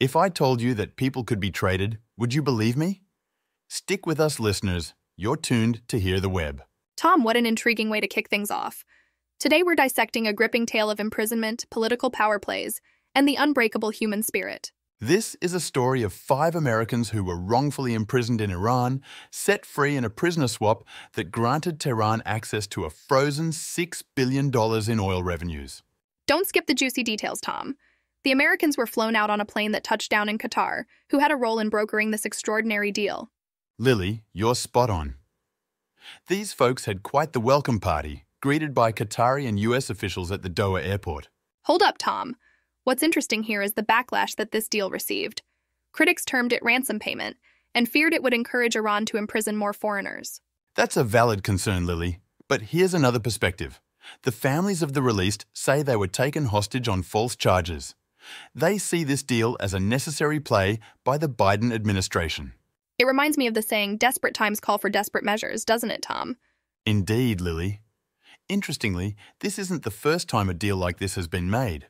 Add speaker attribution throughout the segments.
Speaker 1: If I told you that people could be traded, would you believe me? Stick with us, listeners. You're tuned to Hear the Web.
Speaker 2: Tom, what an intriguing way to kick things off. Today we're dissecting a gripping tale of imprisonment, political power plays, and the unbreakable human spirit.
Speaker 1: This is a story of 5 Americans who were wrongfully imprisoned in Iran, set free in a prisoner swap that granted Tehran access to a frozen $6 billion in oil revenues.
Speaker 2: Don't skip the juicy details, Tom. The Americans were flown out on a plane that touched down in Qatar, who had a role in brokering this extraordinary deal.
Speaker 1: Lily, you're spot on. These folks had quite the welcome party, greeted by Qatari and U.S. officials at the Doha airport.
Speaker 2: Hold up, Tom. What's interesting here is the backlash that this deal received. Critics termed it ransom payment and feared it would encourage Iran to imprison more foreigners.
Speaker 1: That's a valid concern, Lily. But here's another perspective. The families of the released say they were taken hostage on false charges. They see this deal as a necessary play by the Biden administration.
Speaker 2: It reminds me of the saying, desperate times call for desperate measures, doesn't it, Tom?
Speaker 1: Indeed, Lily. Interestingly, this isn't the first time a deal like this has been made.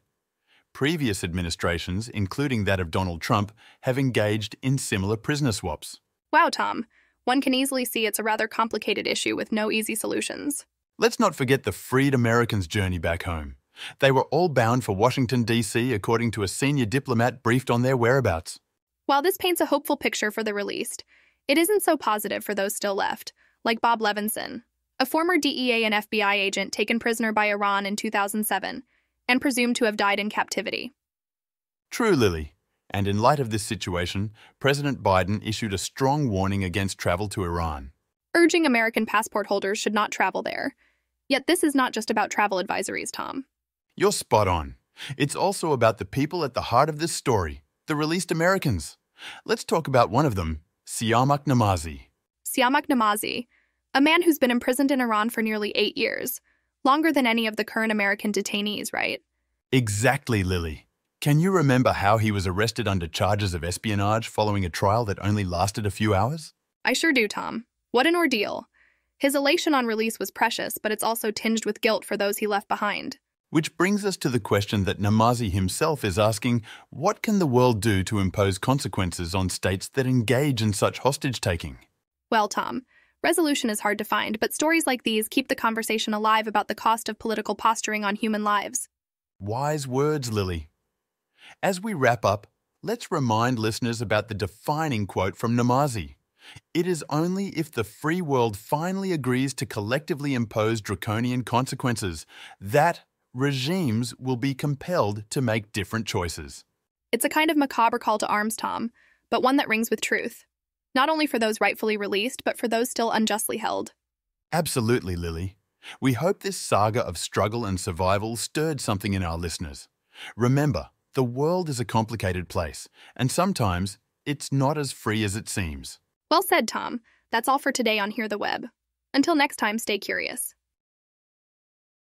Speaker 1: Previous administrations, including that of Donald Trump, have engaged in similar prisoner swaps.
Speaker 2: Wow, Tom. One can easily see it's a rather complicated issue with no easy solutions.
Speaker 1: Let's not forget the freed Americans' journey back home. They were all bound for Washington, D.C., according to a senior diplomat briefed on their whereabouts.
Speaker 2: While this paints a hopeful picture for the released, it isn't so positive for those still left, like Bob Levinson, a former DEA and FBI agent taken prisoner by Iran in 2007 and presumed to have died in captivity.
Speaker 1: True, Lily. And in light of this situation, President Biden issued a strong warning against travel to Iran,
Speaker 2: urging American passport holders should not travel there. Yet this is not just about travel advisories, Tom.
Speaker 1: You're spot on. It's also about the people at the heart of this story, the released Americans. Let's talk about one of them, Siamak Namazi.
Speaker 2: Siamak Namazi, a man who's been imprisoned in Iran for nearly 8 years, longer than any of the current American detainees, right?
Speaker 1: Exactly, Lily. Can you remember how he was arrested under charges of espionage following a trial that only lasted a few hours?
Speaker 2: I sure do, Tom. What an ordeal. His elation on release was precious, but it's also tinged with guilt for those he left behind.
Speaker 1: Which brings us to the question that Namazi himself is asking, what can the world do to impose consequences on states that engage in such hostage-taking?
Speaker 2: Well, Tom, resolution is hard to find, but stories like these keep the conversation alive about the cost of political posturing on human lives.
Speaker 1: Wise words, Lily. As we wrap up, let's remind listeners about the defining quote from Namazi. It is only if the free world finally agrees to collectively impose draconian consequences that regimes will be compelled to make different choices.
Speaker 2: It's a kind of macabre call to arms, Tom, but one that rings with truth. Not only for those rightfully released, but for those still unjustly held.
Speaker 1: Absolutely, Lily. We hope this saga of struggle and survival stirred something in our listeners. Remember, the world is a complicated place, and sometimes it's not as free as it seems.
Speaker 2: Well said, Tom. That's all for today on Hear the Web. Until next time, stay curious.